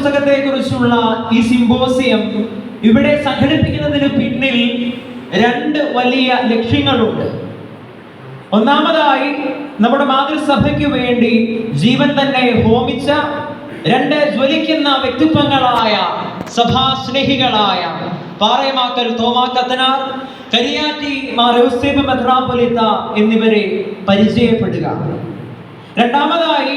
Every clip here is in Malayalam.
പുസ്തകത്തെ കുറിച്ചുള്ള ഈ സിംബോസിയം ഇവിടെ സംഘടിപ്പിക്കുന്നതിന് പിന്നിൽ രണ്ട് വലിയ ലക്ഷ്യങ്ങളുണ്ട്. ഒന്നാമതായി, നമ്മുടെ മാതൃസഭയ്ക്ക് വേണ്ടി ജീവൻ തന്നെ ഹോമിച്ച രണ്ട് ജ്വലിക്കുന്ന വ്യക്തിത്വങ്ങളായ സഭാസ്നേഹികളായ പാറേമാക്കൽ തോമാ കത്തനാർ, കരിയാറ്റി മാർ യൗസേപ്പ് മെത്രാപ്പൊലീത്ത എന്നിവരെ പരിചയപ്പെടുക. രണ്ടാമതായി,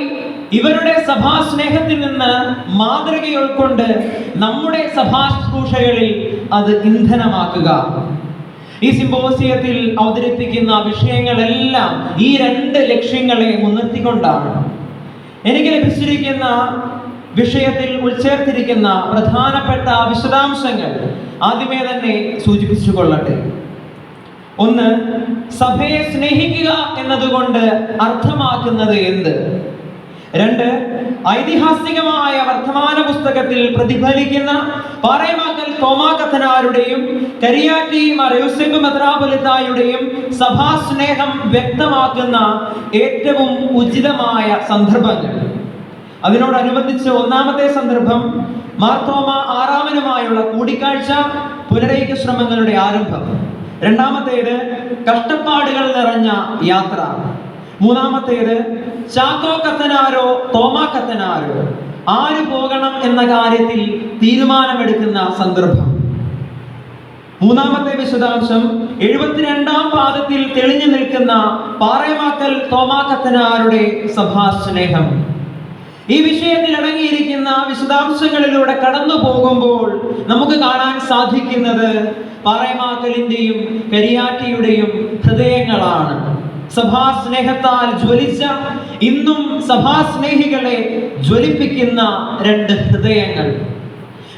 ഇവരുടെ സഭാസ്നേഹത്തിൽ നിന്ന് മാതൃക ഉൾക്കൊണ്ട് നമ്മുടെ സഭാശുശ്രൂഷകളിൽ അത് ഇന്ധനമാക്കുക. ഈ സിംബോസിയത്തിൽ അവതരിപ്പിക്കുന്ന വിഷയങ്ങളെല്ലാം ഈ രണ്ട് ലക്ഷ്യങ്ങളെ മുൻനിർത്തിക്കൊണ്ടാണ്. എനിക്ക് ലഭിച്ചിരിക്കുന്ന വിഷയത്തിൽ ഉൾച്ചേർത്തിരിക്കുന്ന പ്രധാനപ്പെട്ട വിശദാംശങ്ങൾ ആദ്യമേ തന്നെ സൂചിപ്പിച്ചു കൊള്ളട്ടെ. ഒന്ന്, സഭയെ സ്നേഹിക്കുക എന്നതുകൊണ്ട് അർത്ഥമാക്കുന്നത് എന്ത്? രണ്ട്, ഐതിഹാസികമായ വർത്തമാന പുസ്തകത്തിൽ പ്രതിഫലിക്കുന്ന പാറേമാക്കൽ തോമാ കത്തനാരുടെയും കരിയാറ്റി മാർ യൗസേപ്പ് മെത്രാപ്പൊലീത്തായുടെയും സഭാസ്നേഹം വ്യക്തമാക്കുന്ന ഏറ്റവും ഉചിതമായ സന്ദർഭങ്ങൾ. അതിനോടനുബന്ധിച്ച് ഒന്നാമത്തെ സന്ദർഭം മാർത്തോമ ആറാമനുമായുള്ള കൂടിക്കാഴ്ച, പുനരൈക്യ ശ്രമങ്ങളുടെ ആരംഭം. രണ്ടാമത്തേത് കഷ്ടപ്പാടുകൾ നിറഞ്ഞ യാത്ര. മൂന്നാമത്തേത് ചാക്കോ കത്തനാരോ തോമാ കത്തനാരോ, ആര് പോകണം എന്ന കാര്യത്തിൽ തീരുമാനമെടുക്കുന്ന സന്ദർഭം. മൂന്നാമത്തെ വിശദാംശം 72-ാം പാദത്തിൽ തെളിഞ്ഞു നിൽക്കുന്ന പാറേമാക്കൽ തോമാ കത്തനാരുടെ സഭാസ്നേഹം. ഈ വിഷയത്തിൽ അടങ്ങിയിരിക്കുന്ന വിശദാംശങ്ങളിലൂടെ കടന്നു പോകുമ്പോൾ നമുക്ക് കാണാൻ സാധിക്കുന്നത് പാറേമാക്കലിന്റെയും കരിയാറ്റിയുടെയും ഹൃദയങ്ങളാണ്. സഭാസ്നേഹത്താൽ ജ്വലിച്ച, ഇന്നും സഭാസ്നേഹികളെ ജ്വലിപ്പിക്കുന്ന രണ്ട് ഹൃദയങ്ങൾ.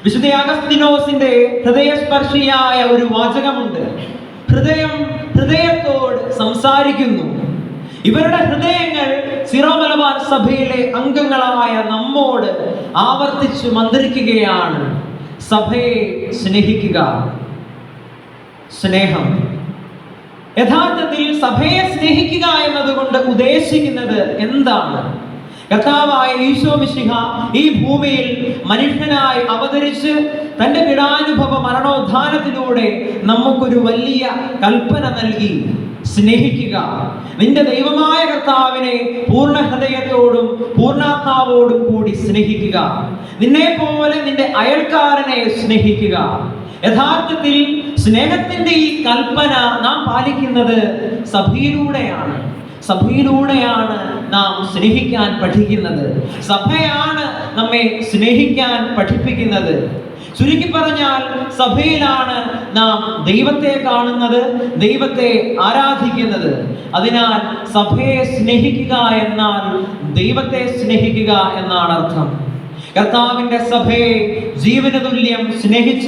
വിശുദ്ധ അഗസ്തീനോസിന്റെ ഹൃദയസ്പർശിയായ ഒരു വാചകമുണ്ട്: ഹൃദയം ഹൃദയത്തോട് സംസാരിക്കുന്നു. ഇവരുടെ ഹൃദയങ്ങൾ സിറോ മലബാർ സഭയിലെ അംഗങ്ങളായ നമ്മോട് ആവർത്തിച്ചു മന്ത്രിക്കുകയാണ്: സഭയെ സ്നേഹിക്കുക. സ്നേഹം യഥാർത്ഥത്തിൽ സഭയെ സ്നേഹിക്കുക എന്നതുകൊണ്ട് ഉദ്ദേശിക്കുന്നത് എന്താണ്? കർത്താവായ ഈശോ മിശിഹ ഈ ഭൂമിയിൽ മനുഷ്യനായി അവതരിച്ച് തന്റെ പീഡാനുഭവ മരണോദ്ധാനത്തിലൂടെ നമുക്കൊരു വലിയ കൽപ്പന നൽകി: സ്നേഹിക്കുക. നിന്റെ ദൈവമായ കർത്താവിനെ പൂർണ്ണ ഹൃദയത്തോടും പൂർണ്ണാത്മാവോടും കൂടി സ്നേഹിക്കുക. നിന്നെ പോലെ നിന്റെ അയൽക്കാരനെ സ്നേഹിക്കുക. യഥാർത്ഥത്തിൽ സ്നേഹത്തിന്റെ ഈ കൽപ്പന നാം പാലിക്കുന്നത് സഭയിലൂടെയാണ്. സഭയിലൂടെയാണ് നാം സ്നേഹിക്കാൻ പഠിക്കുന്നത്. സഭയാണ് നമ്മെ സ്നേഹിക്കാൻ പഠിപ്പിക്കുന്നത്. ചുരുക്കി പറഞ്ഞാൽ, സഭയിലാണ് നാം ദൈവത്തെ കാണുന്നത്, ദൈവത്തെ ആരാധിക്കുന്നത്. അതിനാൽ സഭയെ സ്നേഹിക്കുക എന്നാൽ ദൈവത്തെ സ്നേഹിക്കുക എന്നാണ് അർത്ഥം. കർത്താവിന്റെ സഭയെ ജീവന തുല്യം സ്നേഹിച്ച,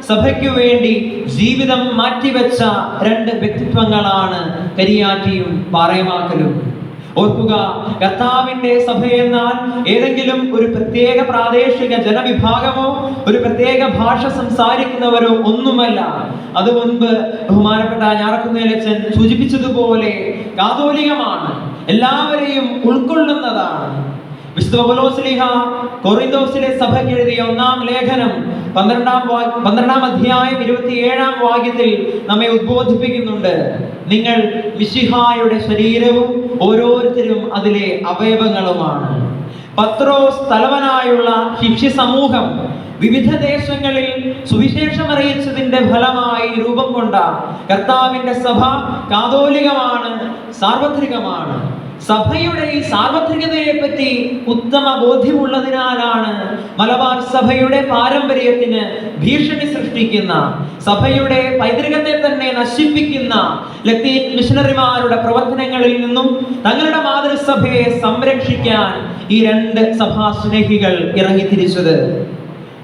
സഭയ്ക്കു വേണ്ടി ജീവിതം മാറ്റിവെച്ച രണ്ട് വ്യക്തിത്വങ്ങളാണ് കരിയാറ്റിയും പാറേമാക്കലും. ഓർക്കുക, കർത്താവിന്റെ സഭയെന്നാൽ ഏതെങ്കിലും ഒരു പ്രത്യേക പ്രാദേശിക ജനവിഭാഗമോ ഒരു പ്രത്യേക ഭാഷ സംസാരിക്കുന്നവരോ ഒന്നുമല്ല. അത് മുൻപ് ബഹുമാനപ്പെട്ട ഞാറക്കുന്നേലച്ചൻ സൂചിപ്പിച്ചതുപോലെ കാതോലികമാണ്, എല്ലാവരെയും ഉൾക്കൊള്ളുന്നതാണ്. വിശുദ്ധ പൗലോസ്ലീഹ കൊറിന്തോസിലെ സഭയ്ക്ക് എഴുതിയ 1-ാം ലേഖനം 12-ാം അധ്യായം 27-ാം വാക്യത്തിൽ നമ്മെ ഉദ്ബോധിപ്പിക്കുന്നുണ്ട്: നിങ്ങൾ മിശിഹായുടെ ശരീരവും ഓരോരുത്തരും അതിലെ അവയവങ്ങളുമാണ്. പത്രോസ് തലവനായുള്ള ശിഷ്യ സമൂഹം വിവിധ ദേശങ്ങളിൽ സുവിശേഷം അറിയിച്ചതിന്റെ ഫലമായി രൂപം കൊണ്ട കർത്താവിന്റെ സഭ കാതോലികമാണ്, സാർവത്രികമാണ്. സഭയുടെ ഈ സാർവത്രികതയെ പറ്റി ഉത്തമ ബോധ്യമുള്ളതിനാലാണ് മലബാർ സഭയുടെ പാരമ്പര്യത്തിന് ഭീഷണി സൃഷ്ടിക്കുന്ന, സഭയുടെ പൈതൃകത്തെ തന്നെ നശിപ്പിക്കുന്ന ലത്തീൻ മിഷണറിമാരുടെ പ്രവർത്തനങ്ങളിൽ നിന്നും തങ്ങളുടെ മാതൃസഭയെ സംരക്ഷിക്കാൻ ഈ രണ്ട് സഭാസ്നേഹികൾ ഇറങ്ങിത്തിരിച്ചത്.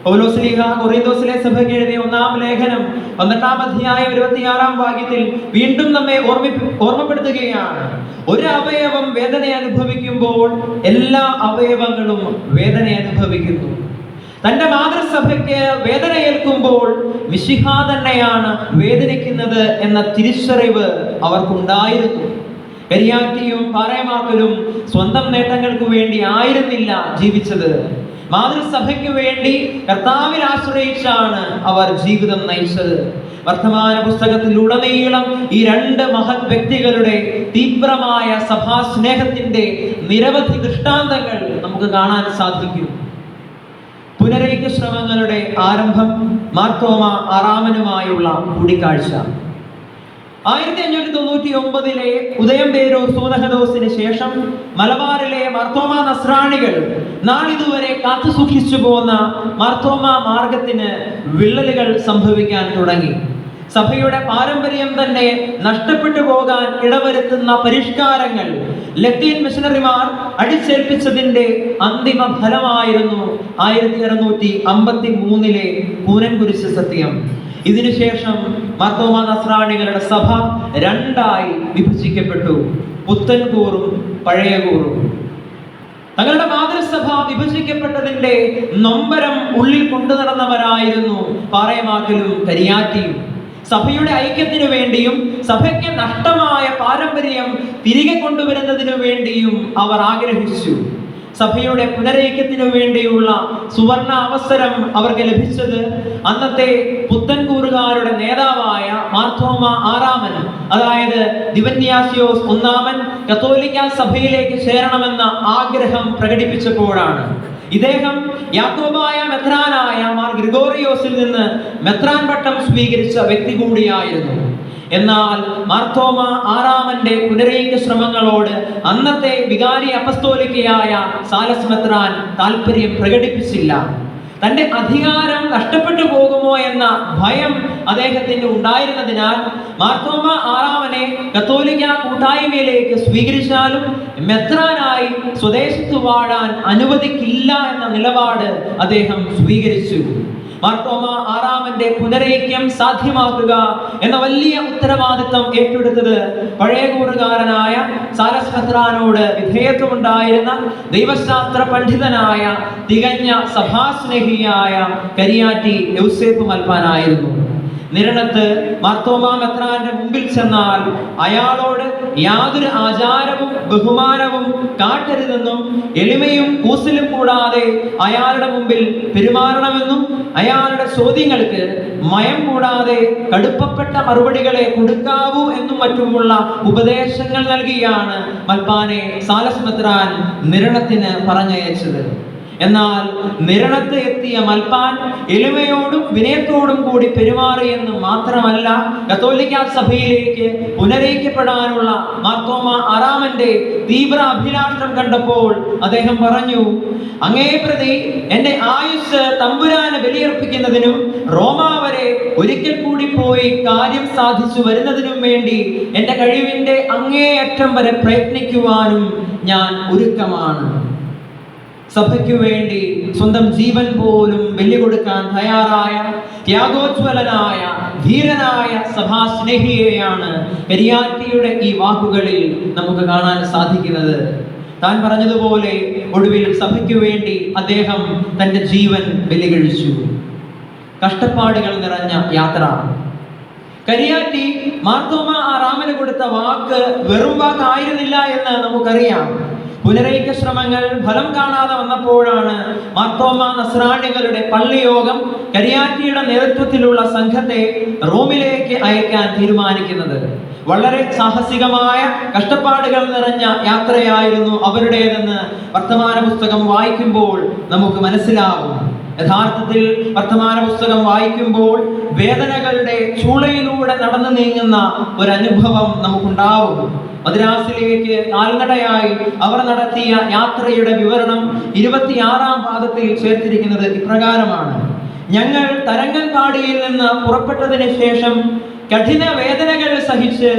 പൗലോസ്ലീഹ കൊറിന്തോസിലെ സഭയ്ക്ക് എഴുതിയ 1-ാം ലേഖനം 12-ാം അധ്യായം 26-ാം വാക്യത്തിൽ വീണ്ടും നമ്മെ ഓർമ്മപ്പെടുത്തുകയാണ്: ഒരു അവയവം വേദന അനുഭവിക്കുമ്പോൾ എല്ലാ അവയവങ്ങളും വേദന അനുഭവിക്കുന്നു. തന്റെ മാതൃസഭയ്ക്ക് വേദന ഏൽക്കുമ്പോൾ മിശിഹ തന്നെയാണ് വേദനിക്കുന്നത് എന്ന തിരിച്ചറിവ് അവർക്കുണ്ടായിരുന്നു. കരിയാറ്റിയും പാറേമാക്കലും സ്വന്തം നേട്ടങ്ങൾക്ക് വേണ്ടി ആയിരുന്നില്ല ജീവിച്ചത്. മാതൃസഭയ്ക്ക് വേണ്ടി കർത്താവിൽ ആശ്രയിച്ചാണ് അവർ ജീവിതം നയിച്ചത്. വർത്തമാന പുസ്തകത്തിലുടനീളം ഈ രണ്ട് മഹത് വ്യക്തികളുടെ തീവ്രമായ സഭാ സ്നേഹത്തിന്റെ നിരവധി ദൃഷ്ടാന്തങ്ങൾ നമുക്ക് കാണാൻ സാധിക്കും. പുനരൈക്യ ശ്രമങ്ങളുടെ ആരംഭം മാർത്തോമ ആറാമനുമായുള്ള കൂടിക്കാഴ്ച. 1599 ഉദയംപേരൂർ സൂനഹദോസിന് ശേഷം മലബാറിലെ മാർത്തോമ നസ്രാണികൾ നാളിതുവരെ കാത്തു സൂക്ഷിച്ചു പോന്ന മാർത്തോമ മാർഗത്തിന് വിള്ളലുകൾ സംഭവിക്കാൻ തുടങ്ങി. സഭയുടെ പാരമ്പര്യം തന്നെ നഷ്ടപ്പെട്ടു പോകാൻ ഇടവരുത്തുന്ന പരിഷ്കാരങ്ങൾ ലത്തീൻ മിഷണറിമാർ അടിച്ചേൽപ്പിച്ചതിന്റെ അന്തിമ ഫലമായിരുന്നു 1653 കൂനൻകുരിശ് സത്യം. ഇതിനുശേഷം മാർത്തോമ നസ്രാണികളുടെ സഭ രണ്ടായി വിഭജിക്കപ്പെട്ടു, പുത്തൻകൂറും പഴയകൂറും. തങ്ങളുടെ മാതൃസഭ വിഭജിക്കപ്പെട്ടതിന്റെ നൊമ്പരം ഉള്ളിൽ കൊണ്ടു നടന്നവരായിരുന്നു പാറേമാക്കലും കരിയാറ്റിയും. സഭയുടെ ഐക്യത്തിനു വേണ്ടിയും സഭയ്ക്ക് നഷ്ടമായ പാരമ്പര്യം തിരികെ കൊണ്ടുവരുന്നതിനു വേണ്ടിയും അവർ ആഗ്രഹിച്ചു. സഭയുടെ പുനരൈക്യത്തിനു വേണ്ടിയുള്ള സുവർണ അവസരം അവർക്ക് ലഭിച്ചത് അന്നത്തെ പുത്തൻകൂറുകാരുടെ നേതാവായ മാർത്തോമ ആറാമൻ, അതായത് ദിവന്യാസിയോസ് ഒന്നാമൻ കത്തോലിക്ക സഭയിലേക്ക് ചേരണമെന്ന ആഗ്രഹം പ്രകടിപ്പിച്ചപ്പോഴാണ്. ഇദ്ദേഹം യാക്കോബായ മെത്രാനായ മാർ ഗ്രിഗോറിയോസിൽ നിന്ന് മെത്രാൻ പട്ടം സ്വീകരിച്ച വ്യക്തി കൂടിയായിരുന്നു. എന്നാൽ മാർത്തോമ ആറാമന്റെ പുനരൈക്യ ശ്രമങ്ങളോട് അന്നത്തെ വികാരി അപ്പസ്തോലിക്കയായ സാലസ് മെത്രാൻ താല്പര്യം പ്രകടിപ്പിച്ചില്ല. തന്റെ അധികാരം നഷ്ടപ്പെട്ടു പോകുമോ എന്ന ഭയം അദ്ദേഹത്തിന് ഉണ്ടായിരുന്നതിനാൽ മാർത്തോമ ആറാമനെ കത്തോലിക്ക കൂട്ടായ്മയിലേക്ക് സ്വീകരിച്ചാലും മെത്രാനായി സ്വദേശത്ത് വാഴാൻ അനുവദിക്കില്ല എന്ന നിലപാട് അദ്ദേഹം സ്വീകരിച്ചു. മാർത്തോമ ആറാമന്റെ പുനരൈക്യം സാധ്യമാക്കുക എന്ന വലിയ ഉത്തരവാദിത്വം ഏറ്റെടുത്തത് പഴയകൂറുകാരനായ സാലസ് മെത്രാനോട് വിധേയത്വമുണ്ടായിരുന്ന ദൈവശാസ്ത്ര പണ്ഡിതനായ തികഞ്ഞ സഭാസ്നേഹിയായ കരിയാറ്റി യൗസേപ്പ് മൽപ്പാനായിരുന്നു. നിരണത്ത് മാർത്തോമ മെത്രാന്റെ മുമ്പിൽ ചെന്നാൽ അയാളോട് യാതൊരു ആചാരവും ബഹുമാനവും കാട്ടരുതെന്നും എളിമയും കൂസലും കൂടാതെ അയാളുടെ മുമ്പിൽ പെരുമാറണമെന്നും അയാളുടെ ചോദ്യങ്ങൾക്ക് മയം കൂടാതെ കടുപ്പപ്പെട്ട മറുപടികളെ കൊടുക്കാവൂ എന്നും മറ്റുമുള്ള ഉപദേശങ്ങൾ നൽകിയാണ് മൽപ്പാനെ സാലസ് മെത്രാൻ നിരണത്തിന് പറഞ്ഞയച്ചത്. എന്നാൽ നിരണത്ത് എത്തിയ മൽപ്പാൻ എളിമയോടും വിനയത്തോടും കൂടി പെരുമാറിയെന്ന് മാത്രമല്ല, കത്തോലിക്ക സഭയിലേക്ക് പുനരൈക്യപ്പെടാനുള്ള മാർത്തോമ ആറാമന്റെ തീവ്ര അഭിലാഷം കണ്ടപ്പോൾ അദ്ദേഹം പറഞ്ഞു, അങ്ങേ പ്രതി എന്റെ ആയുസ് തമ്പുരാന് ബലിയർപ്പിക്കുന്നതിനും റോമാ വരെ ഒരിക്കൽ കൂടി പോയി കാര്യം സാധിച്ചു വരുന്നതിനും വേണ്ടി എന്റെ കഴിവിന്റെ അങ്ങേയറ്റം വരെ പ്രയത്നിക്കുവാനും ഞാൻ ഒരുക്കമാണ്. സഭയ്ക്കു വേണ്ടി സ്വന്തം ജീവൻ പോലും ബലികൊടുക്കാൻ തയ്യാറായ ത്യാഗോജ്വലനായ ധീരനായ സഭാസ്നേഹിയെയാണ് കരിയാറ്റിയുടെ ഈ വാക്കുകളിൽ നമുക്ക് കാണാൻ സാധിക്കുന്നത്. താൻ പറഞ്ഞതുപോലെ ഒടുവിൽ സഭയ്ക്കു വേണ്ടി അദ്ദേഹം തന്റെ ജീവൻ ബലികഴിച്ചു. കഷ്ടപ്പാടുകൾ നിറഞ്ഞ യാത്ര. കരിയാറ്റി മാർത്തോമ ആറാമന് കൊടുത്ത വാക്ക് വെറും വാക്കായിരുന്നില്ല എന്ന് നമുക്കറിയാം. പുനരൈക്യ ശ്രമങ്ങൾ ഫലം കാണാതെ വന്നപ്പോഴാണ് മാർത്തോമ നസ്രാണികളുടെ പള്ളിയോഗം കരിയാറ്റിയുടെ നേതൃത്വത്തിലുള്ള സംഘത്തെ റോമിലേക്ക് അയക്കാൻ തീരുമാനിക്കുന്നത്. വളരെ സാഹസികമായ കഷ്ടപ്പാടുകൾ നിറഞ്ഞ യാത്രയായിരുന്നു അവരുടേതെന്ന് വർത്തമാന പുസ്തകം വായിക്കുമ്പോൾ നമുക്ക് മനസ്സിലാവും. യഥാർത്ഥത്തിൽ വർത്തമാന പുസ്തകം വായിക്കുമ്പോൾ വേദനകളുടെ ചൂളയിലൂടെ നടന്നു നീങ്ങുന്ന ഒരു അനുഭവം നമുക്കുണ്ടാവും. മദ്രാസിലേക്ക് കാൽനടയായി അവർ നടത്തിയ യാത്രയുടെ വിവരണം 26-ാം പാദത്തിൽ ചേർത്തിരിക്കുന്നത് ഇപ്രകാരമാണ്: ഞങ്ങൾ തരങ്കൻപാടിയിൽ നിന്ന് പുറപ്പെട്ടതിന് ശേഷം കഠിന വേദനകൾ സഹിച്ച്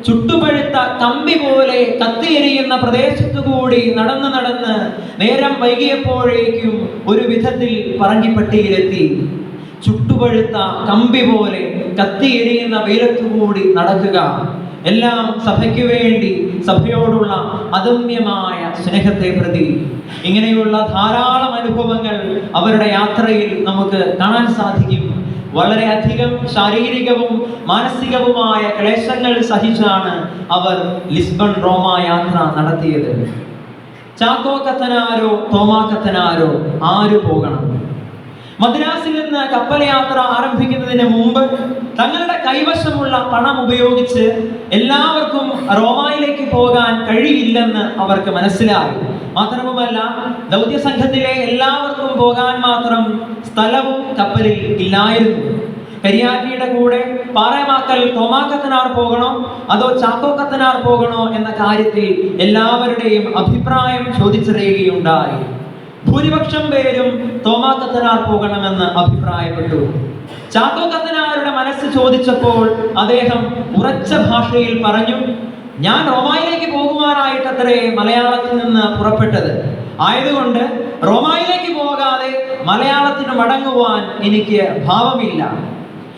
ചുട്ടുപഴുത്ത കമ്പി പോലെ കത്തിയെരിയുന്ന പ്രദേശത്തുകൂടി നടന്ന് നേരം വൈകിയപ്പോഴേക്കും ഒരു വിധത്തിൽ പറങ്കിപ്പട്ടിയിലെത്തി. ചുട്ടുപഴുത്ത കമ്പി പോലെ കത്തിയെരിയുന്ന വെയിലത്തുകൂടി നടക്കുക, എല്ലാം സഭയ്ക്ക് വേണ്ടി, സഭയോടുള്ള അദമ്യമായ സ്നേഹത്തെ പ്രതി. ഇങ്ങനെയുള്ള ധാരാളം അനുഭവങ്ങൾ അവരുടെ യാത്രയിൽ നമുക്ക് കാണാൻ സാധിക്കും. വളരെയധികം ശാരീരികവും മാനസികവുമായ ക്ലേശങ്ങൾ സഹിച്ചാണ് അവർ ലിസ്ബൺ റോമ യാത്ര നടത്തിയത്. ചാക്കോ കത്തനാരോ തോമാ കത്തനാരോ ആര് പോകണം? മദ്രാസിൽ നിന്ന് കപ്പൽ യാത്ര ആരംഭിക്കുന്നതിന് മുമ്പ് തങ്ങളുടെ കൈവശമുള്ള പണം ഉപയോഗിച്ച് എല്ലാവർക്കും റോമായിലേക്ക് പോകാൻ കഴിയില്ലെന്ന് അവർക്ക് മനസ്സിലായി. മാത്രവുമല്ല, ദൗത്യ സംഘത്തിലെ എല്ലാവർക്കും പോകാൻ മാത്രം സ്ഥലവും കപ്പലിൽ ഇല്ലായിരുന്നു. കരിയാറ്റിയുടെ കൂടെ പാറേമാക്കൽ തോമാ കത്തനാർ പോകണോ അതോ ചാക്കോ കത്തനാർ പോകണോ എന്ന കാര്യത്തിൽ എല്ലാവരുടെയും അഭിപ്രായം ചോദിച്ചറിയുകയുണ്ടായി. ഭൂരിപക്ഷം പേരും തോമാ കത്തനാർ പോകണമെന്ന് അഭിപ്രായപ്പെട്ടു. ചാക്കോ കത്തനാരുടെ മനസ്സ് ചോദിച്ചപ്പോൾ അദ്ദേഹം ഉറച്ച ഭാഷയിൽ പറഞ്ഞു, ഞാൻ റോമായിലേക്ക് പോകുവാനായിട്ടത്രേ മലയാളത്തിൽ നിന്ന് പുറപ്പെട്ടത്. ആയതുകൊണ്ട് റോമായിലേക്ക് പോകാതെ മലയാളത്തിന് മടങ്ങുവാൻ എനിക്ക് ഭാവമില്ല.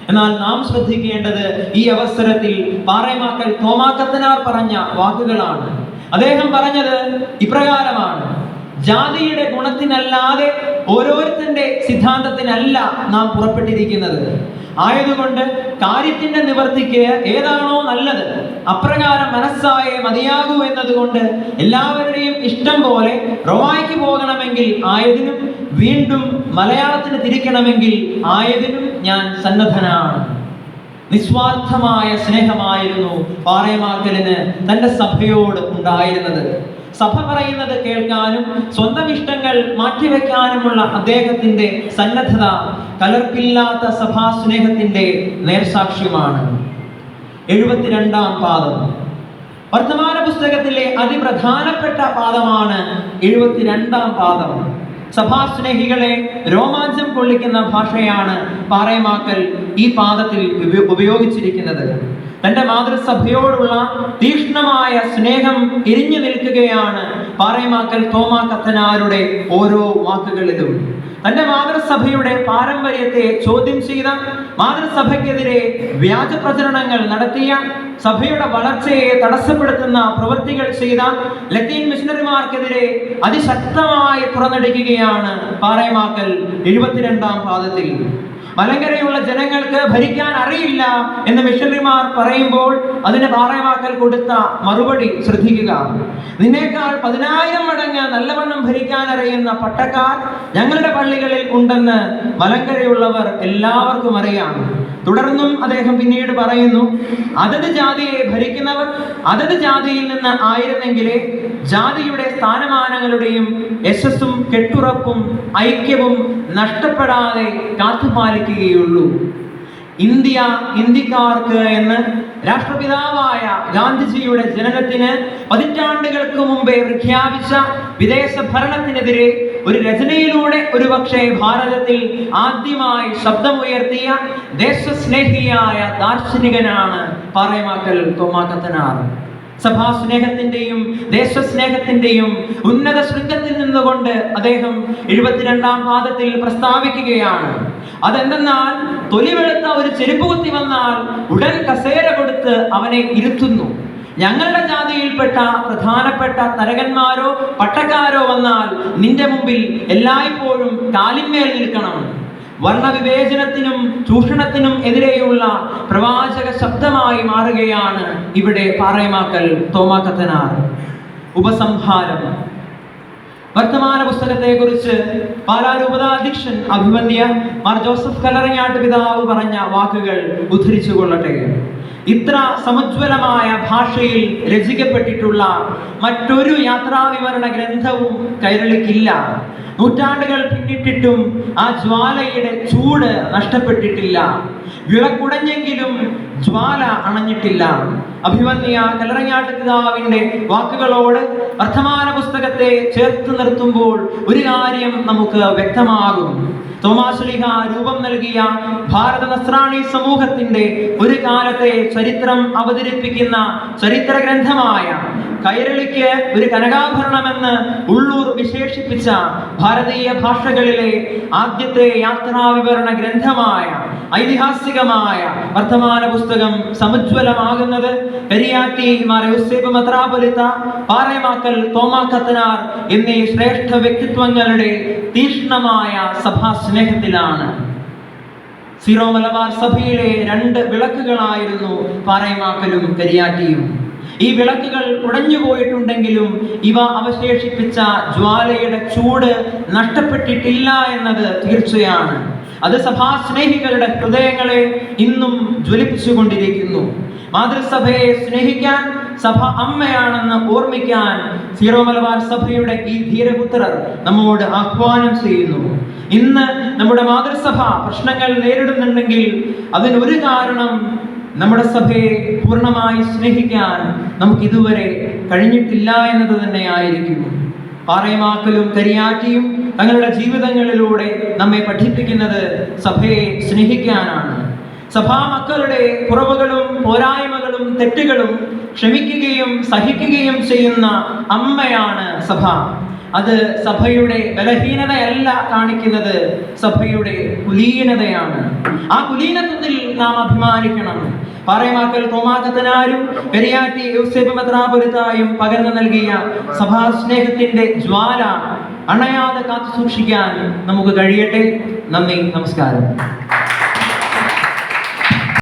എന്നാൽ നാം ശ്രദ്ധിക്കേണ്ടത് ഈ അവസരത്തിൽ പാറേമാക്കൽ തോമാ കത്തനാർ പറഞ്ഞ വാക്കുകളാണ്. അദ്ദേഹം പറഞ്ഞത് ഇപ്രകാരമാണ്: ജാതിയുടെ ഗുണത്തിനല്ലാതെ ഓരോരുത്തന്റെ സിദ്ധാന്തത്തിനല്ല നാം പുറപ്പെട്ടിരിക്കുന്നത്. ആയതുകൊണ്ട് കാര്യത്തിന്റെ നിവർത്തിക്ക് ഏതാണോ നല്ലത് അപ്രകാരം മനസ്സായേ മതിയാകൂ എന്നതുകൊണ്ട് എല്ലാവരുടെയും ഇഷ്ടം പോലെ റോമായ്ക്ക് പോകണമെങ്കിൽ ആയതിനും വീണ്ടും മലയാളത്തിന് തിരിക്കണമെങ്കിൽ ആയതിനും ഞാൻ സന്നദ്ധനാണ്. നിസ്വാർത്ഥമായ സ്നേഹമായിരുന്നു പാറേമാക്കലിന് തന്റെ സഭയോട് ഉണ്ടായിരുന്നത്. സഭ പറയുന്നത് കേൾക്കാനും സ്വന്തം ഇഷ്ടങ്ങൾ മാറ്റിവെക്കാനുമുള്ള അദ്ദേഹത്തിന്റെ സന്നദ്ധത കലർപ്പില്ലാത്ത സഭാ സ്നേഹത്തിന്റെ നേർസാക്ഷ്യമാണ്. 72-ാം പാദം വർത്തമാന പുസ്തകത്തിലെ അതിപ്രധാനപ്പെട്ട പാദമാണ് 72-ാം പാദം. സഭാസ്നേഹികളെ രോമാഞ്ചം കൊള്ളിക്കുന്ന ഭാഷയാണ് പാറേമാക്കൽ ഈ പാദത്തിൽ ഉപയോഗിച്ചിരിക്കുന്നത്. തന്റെ മാതൃസഭയോടുള്ള തീക്ഷ്ണമായ സ്നേഹം എരിഞ്ഞു നിൽക്കുകയാണ് പാറേമാക്കൽ തോമാ കത്തനാരുടെ ഓരോ വാക്കുകളിലും. തന്റെ മാതൃസഭയുടെ പാരമ്പര്യത്തെ ചോദ്യം ചെയ്ത, മാതൃസഭയ്ക്കെതിരെ വ്യാജ പ്രചരണങ്ങൾ നടത്തിയ, സഭയുടെ വളർച്ചയെ തടസ്സപ്പെടുത്തുന്ന പ്രവൃത്തികൾ ചെയ്ത ലത്തീൻ മിഷണറിമാർക്കെതിരെ അതിശക്തമായി തുറന്നടിക്കുകയാണ് പാറേമാക്കൽ 72-ാം പാദത്തിൽ. മലങ്കരയുള്ള ജനങ്ങൾക്ക് ഭരിക്കാൻ അറിയില്ല എന്ന് മിഷണറിമാർ പറയുമ്പോൾ അതിന് പാറേമാക്കൽ കൊടുത്ത മറുപടി ശ്രദ്ധിക്കുക: നിന്നേക്കാൾ 10,000 മടങ്ങ് നല്ലവണ്ണം ഭരിക്കാൻ അറിയുന്ന പട്ടക്കാർ ഞങ്ങളുടെ പള്ളികളിൽ ഉണ്ടെന്ന് മലങ്കരയുള്ളവർ എല്ലാവർക്കും അറിയാം. തുടർന്നും അദ്ദേഹം പിന്നീട് പറയുന്നു, അതത് ജാതിയെ ഭരിക്കുന്നവർ അതത് ജാതിയിൽ നിന്ന് ആയിരുന്നെങ്കിലേ ജാതിയുടെ സ്ഥാനമാനങ്ങളുടെയും യശസ്സും കെട്ടുറപ്പും ഐക്യവും നഷ്ടപ്പെടാതെ കാത്തുപാലിക്കുകയുള്ളൂ. ഇന്ത്യ ഇന്ത്യക്കാർക്ക് എന്ന് രാഷ്ട്രപിതാവായ ഗാന്ധിജിയുടെ ജനനത്തിന് പതിറ്റാണ്ടുകൾക്ക് മുമ്പേ പ്രഖ്യാപിച്ച വിദേശ ഭരണത്തിനെതിരെ ഒരു രചനയിലൂടെ ഒരുപക്ഷെ ഭാരതത്തിൽ ആദ്യമായി ശബ്ദമുയർത്തിയ ദേശസ്നേഹിയായ ദാർശനികനാണ് പാറേമാക്കൽ തോമാ കത്തനാർ. സഭാസ്നേഹത്തിന്റെയും ദേശസ്നേഹത്തിന്റെയും ഉന്നത ശൃംഗത്തിൽ നിന്നുകൊണ്ട് അദ്ദേഹം 72-ാം പാദത്തിൽ പ്രസ്താവിക്കുകയാണ്. അതെന്തെന്നാൽ, തൊലി വെളുത്ത ഒരു ചെരുപ്പ് കുത്തി വന്നാൽ ഉടൻ കസേര കൊടുത്ത് അവനെ ഇരുത്തുന്നു. ഞങ്ങളുടെ ജാതിയിൽപ്പെട്ട പ്രധാനപ്പെട്ട തരകന്മാരോ പട്ടക്കാരോ വന്നാൽ നിന്റെ മുമ്പിൽ എല്ലായ്പ്പോഴും കാലിന്മേൽ നിൽക്കണം. വർണ്ണവിവേചനത്തിനും ചൂഷണത്തിനും എതിരെയുള്ള പ്രവാചക ശബ്ദമായി മാറുകയാണ് ഇവിടെ പാറേമാക്കൽ തോമാ കത്തനാർ. ഉപസംഹാരം. വർത്തമാന പുസ്തകത്തെ കുറിച്ച് പാലാരൂപതാധ്യക്ഷൻ അഭിവന്ദ്യ മാർ ജോസഫ് കല്ലറങ്ങാട്ട് പിതാവ് പറഞ്ഞ വാക്കുകൾ ഉദ്ധരിച്ചു കൊള്ളട്ടെ. ഇത്ര സമുജ്വലമായ ഭാഷയിൽ രചിക്കപ്പെട്ടിട്ടുള്ള മറ്റൊരു യാത്രാവിവരണ ഗ്രന്ഥവും കൈരളിക്കില്ല. നൂറ്റാണ്ടുകൾ പിന്നിട്ടിട്ടും ആ ജ്വാലയുടെ ചൂട് നഷ്ടപ്പെട്ടിട്ടില്ല. വിളക്കുടഞ്ഞെങ്കിലും ജ്വാല അണഞ്ഞിട്ടില്ല. അഭിവന്യ കല്ലറങ്ങാട്ട് പിതാവിന്റെ വാക്കുകളോട് വർത്തമാന പുസ്തകത്തെ ചേർത്ത് നിർത്തുമ്പോൾ ഒരു കാര്യം നമുക്ക് വ്യക്തമാകും. തോമാശ്ലീഹ രൂപം നൽകിയ ഭാരത നസ്രാണി സമൂഹത്തിന്റെ ഒരു കാലത്തെ ചരിത്രം അവതരിപ്പിക്കുന്ന ചരിത്ര ഗ്രന്ഥമായ കൈരളിക്ക് ഒരു കനകാഭരണമെന്ന് ഉള്ളൂർ വിശേഷിപ്പിച്ച ഭാരതീയ ഭാഷകളിലെ ആദ്യത്തെ യാത്രാവിവരണ ഗ്രന്ഥമായ ഐതിഹാസികമായ വർത്തമാന പുസ്തകം സമുജ്വലമാകുന്നത് കരിയാറ്റി മാർ യൂസേപ്പ് മെത്രാപ്പൊലീത്ത, പാറേമാക്കൽ തോമാ കത്തനാർ എന്നീ ശ്രേഷ്ഠ വ്യക്തിത്വങ്ങളുടെ തീക്ഷ്ണമായ സഭാ സ്നേഹത്തിലാണ്. സീറോ മലബാർ സഭയിലെ 2 വിളക്കുകളായിരുന്നു പാറേമാക്കലും കരിയാറ്റിയും. ഈ വിളക്കുകൾ ഉടഞ്ഞു പോയിട്ടുണ്ടെങ്കിലും ഇവ അവശേഷിപ്പിച്ച ജ്വാലയുടെ ചൂട് നഷ്ടപ്പെട്ടിട്ടില്ല എന്നത് തീർച്ചയാണ്. അത് സഭാസ്നേഹികളുടെ ഹൃദയങ്ങളെ ഇന്നും ജ്വലിപ്പിച്ചുകൊണ്ടിരിക്കുന്നു. മാതൃസഭയെ സ്നേഹിക്കാൻ സഭ അമ്മയാണെന്ന് ഓർമ്മിക്കാൻ സീറോ മലബാർ സഭയുടെ ഈ ധീരപുത്രർ നമ്മോട് ആഹ്വാനം ചെയ്യുന്നു. ഇന്ന് നമ്മുടെ മാതൃസഭ പ്രശ്നങ്ങൾ നേരിടുന്നുണ്ടെങ്കിൽ അതിനൊരു കാരണം നമ്മുടെ സഭയെ പൂർണ്ണമായി സ്നേഹിക്കാൻ നമുക്ക് ഇതുവരെ കഴിഞ്ഞിട്ടില്ല എന്നത് തന്നെയായിരിക്കും. പാറേമാക്കലും കരിയാറ്റിയും തങ്ങളുടെ ജീവിതങ്ങളിലൂടെ നമ്മെ പഠിപ്പിക്കുന്നത് സഭയെ സ്നേഹിക്കാനാണ്. സഭാമക്കളുടെ കുറവുകളും പോരായ്മകളും തെറ്റുകളും ക്ഷമിക്കുകയും സഹിക്കുകയും ചെയ്യുന്ന അമ്മയാണ് സഭ. അത് സഭയുടെ ബലഹീനതയല്ല കാണിക്കുന്നത്, സഭയുടെ കുലീനതയാണ്. ആ കുലീനത്വത്തിൽ നാം അഭിമാനിക്കണം. പാറേമാക്കൽ തോമാക്കത്തനാരും പെരിയാറ്റി യൂസേപ്പ് മെത്രാപ്പൊലീത്തായും പകർന്നു നൽകിയ സഭാസ്നേഹത്തിന്റെ ജ്വാല അണയാതെ കാത്തു സൂക്ഷിക്കാൻ നമുക്ക് കഴിയട്ടെ. നന്ദി, നമസ്കാരം.